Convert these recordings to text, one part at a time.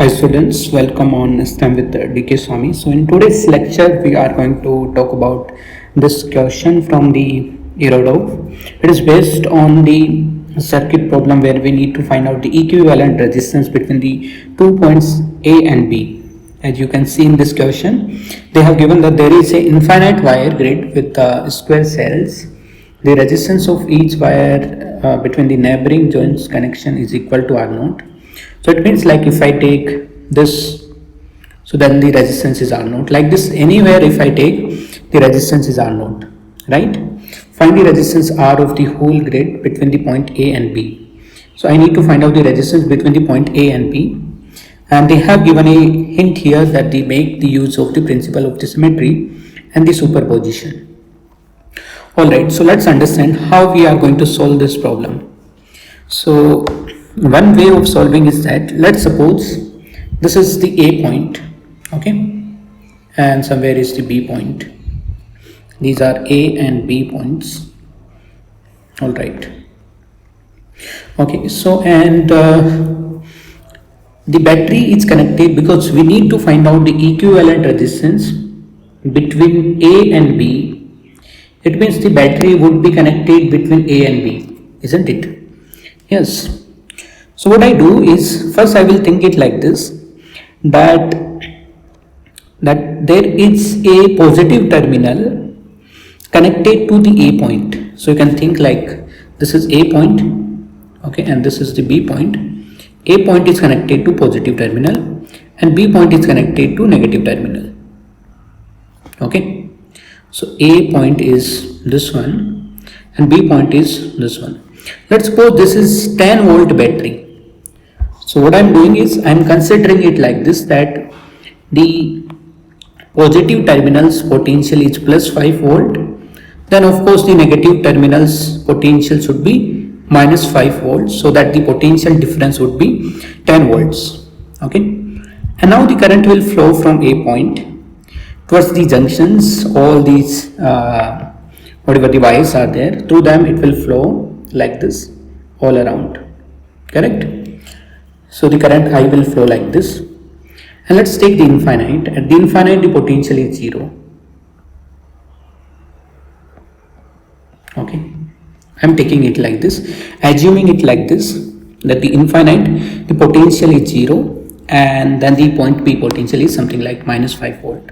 Hi students, welcome on STEM with DK Swami. So in today's lecture, we are going to talk about this question from the Irodov. It is based on the circuit problem where we need to find out the equivalent resistance between the 2 points A and B. As you can see in this question, they have given that there is a infinite wire grid with square cells. The resistance of each wire between the neighboring joints connection is equal to R0. So it means like if I take this, so then the resistance is R0. Like this, anywhere if I take, the resistance is R0, right? Find the resistance R of the whole grid between the point A and B. So I need to find out the resistance between the point A and B. And they have given a hint here that they make the use of the principle of the symmetry and the superposition. Alright, so let's understand how we are going to solve this problem. So one way of solving is that, let's suppose this is the A point, okay, and somewhere is the B point. These are A and B points. All right. Okay, so and the battery is connected because we need to find out the equivalent resistance between A and B. It means the battery would be connected between A and B, isn't it? Yes. So what I do is, first I will think it like this, that there is a positive terminal connected to the A point. So you can think like this is A point, okay, and this is the B point. A point is connected to positive terminal and B point is connected to negative terminal. Okay, so A point is this one and B point is this one. Let's suppose this is 10 volt battery. So what I am doing is I am considering it like this, that the positive terminal's potential is plus 5 volt. Then of course the negative terminal's potential should be minus 5 volts, so that the potential difference would be 10 volts. Okay. And now the current will flow from A point towards the junctions. All these whatever the wires are there, through them it will flow like this all around. Correct? So the current I will flow like this, and let's take the infinite. At the infinite the potential is 0. Okay, I am taking it like this, assuming it like this, that the infinite the potential is 0 and then the point B potential is something like minus 5 volt.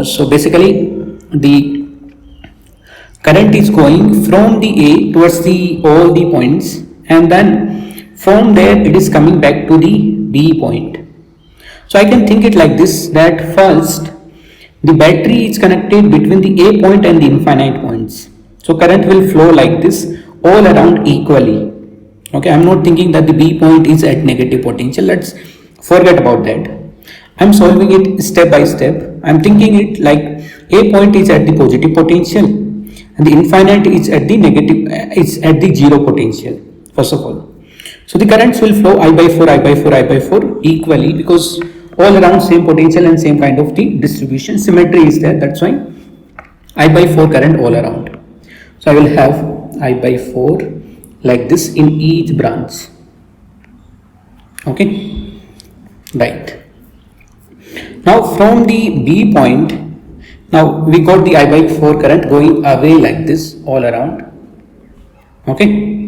So basically the current is going from the A towards the all the points, and then from there it is coming back to the B point. So I can think it like this, that first the battery is connected between the A point and the infinite points. So current will flow like this all around equally. Okay, I am not thinking that the B point is at negative potential. Let's forget about that. I am solving it step by step. I am thinking it like A point is at the positive potential and the infinite is at the negative, is at the 0 potential first of all. So the currents will flow I by 4, I by 4, I by 4 equally, because all around same potential and same kind of the distribution, symmetry is there. That's why I by 4 current all around. So I will have I by 4 like this in each branch. Okay, right. Now from the B point, now we got the I by 4 current going away like this all around. Okay.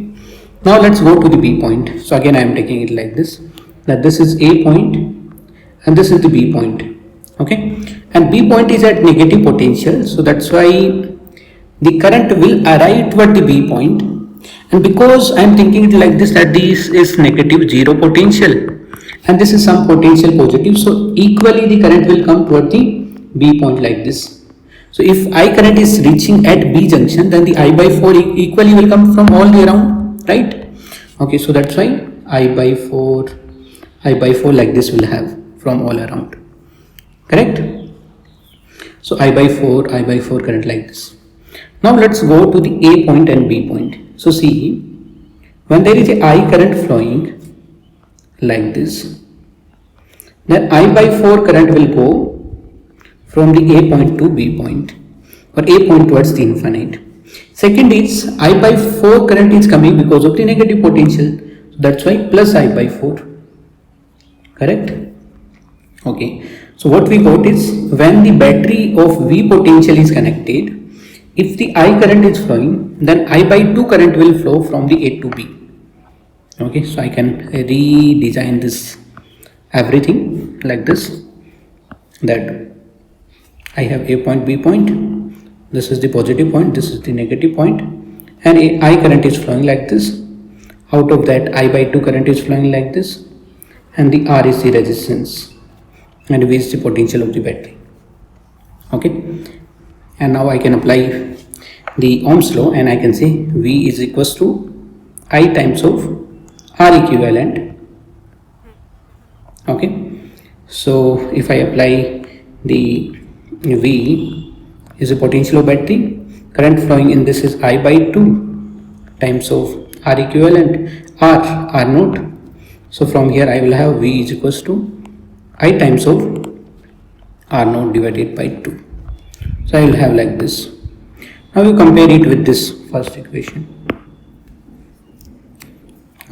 Now let's go to the B point. So again I am taking it like this, that this is A point and this is the B point. Okay, and B point is at negative potential, so that's why the current will arrive toward the B point. And because I am thinking it like this, that this is negative 0 potential and this is some potential positive, so equally the current will come toward the B point like this. So if I current is reaching at B junction, then the I by 4 equally will come from all the around. Right? Okay, so that's why I by 4 like this will have from all around. Correct? So I by 4 current like this. Now let's go to the A point and B point. So see, when there is a I current flowing like this, then I by 4 current will go from the A point to B point, or A point towards the infinite. Second is I by 4 current is coming because of the negative potential. That's why plus I by 4. correct? Okay, so what we got is when the battery of V potential is connected, if the I current is flowing, then I by 2 current will flow from the A to B. Okay, so I can redesign this everything like this, that I have A point, B point, this is the positive point, this is the negative point, and I current is flowing like this. Out of that, I by 2 current is flowing like this, and the R is the resistance, and V is the potential of the battery. Okay, and now I can apply the Ohm's law, and I can say V is equals to I times of R equivalent. Okay, so if I apply the V is the potential of battery, current flowing in this is I by 2 times of R equivalent, R naught. So from here I will have V is equals to I times of R naught divided by 2. So I will have like this. Now you compare it with this first equation.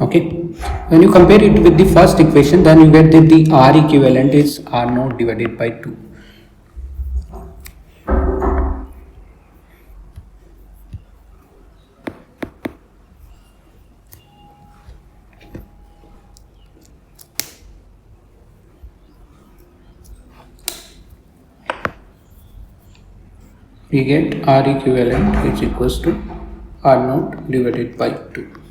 Okay, when you compare it with the first equation, then you get that the R equivalent is R naught divided by 2. We get R equivalent is equals to R naught divided by 2.